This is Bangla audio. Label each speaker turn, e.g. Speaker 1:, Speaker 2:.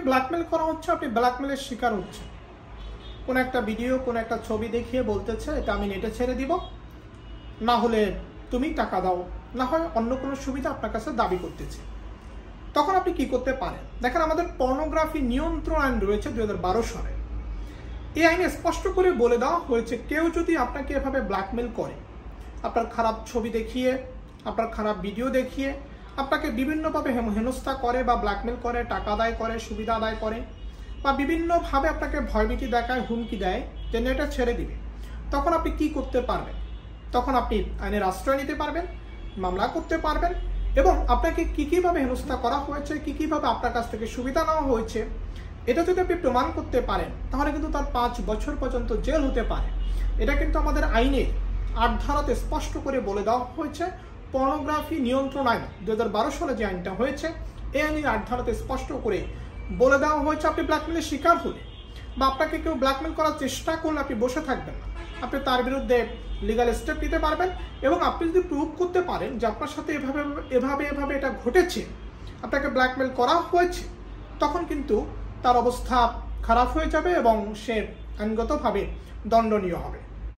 Speaker 1: ব্ল্যাকমেল করা হচ্ছে, আপনি ব্ল্যাকমেলের শিকার হচ্ছেন। কোনো একটা ভিডিও, কোনো একটা ছবি দেখিয়ে বলতেছে এটা আমি নেটে ছেড়ে দিব, না হলে তুমি টাকা দাও, না হয় অন্য কোনো সুবিধা আপনার কাছে দাবি করতেছে। তখন আপনি কি করতে পারেন? দেখেন, আমাদের পর্নোগ্রাফি নিয়ন্ত্রণ আইন রয়েছে 2012 সালে। এই আইনে স্পষ্ট করে বলে দেওয়া হয়েছে, কেউ যদি আপনাকে এভাবে ব্ল্যাকমেল করে, আপনার খারাপ ছবি দেখিয়ে, আপনার খারাপ ভিডিও দেখিয়ে আপনাকে বিভিন্নভাবে হেনস্থা করে বা ব্ল্যাকমেল করে, টাকা আদায় করে, সুবিধা আদায় করে, বা বিভিন্নভাবে আপনাকে ভয়ভীতি দেখায়, হুমকি দেয় যে নেটে ছেড়ে দিবে, তখন আপনি কি করতে পারবেন? তখন আপনি আইনের আশ্রয় নিতে পারবেন, মামলা করতে পারবেন, এবং আপনাকে কীভাবে হেনস্থা করা হয়েছে, কীভাবে আপনার কাছ থেকে সুবিধা নেওয়া হয়েছে, এটা যদি আপনি প্রমাণ করতে পারেন, তাহলে কিন্তু তার 5 বছর পর্যন্ত জেল হতে পারে। এটা কিন্তু আমাদের আইনে 8 ধারাতে স্পষ্ট করে বলে দেওয়া হয়েছে। পর্নোগ্রাফি নিয়ন্ত্রণ আইন 2012 সালে যে আইনটা হয়েছে, এই আইনের 8 ধারাতে স্পষ্ট করে বলে দেওয়া হয়েছে, আপনি ব্ল্যাকমেলের শিকার হলে বা আপনাকে কেউ ব্ল্যাকমেল করার চেষ্টা করলে আপনি বসে থাকবেন না, আপনি তার বিরুদ্ধে লিগাল স্টেপ নিতে পারবেন। এবং আপনি যদি প্রুভ করতে পারেন যে আপনার সাথে এভাবে এটা ঘটেছে, আপনাকে ব্ল্যাকমেল করা হয়েছে, তখন কিন্তু তার অবস্থা খারাপ হয়ে যাবে এবং সে আইনগতভাবে দণ্ডনীয় হবে।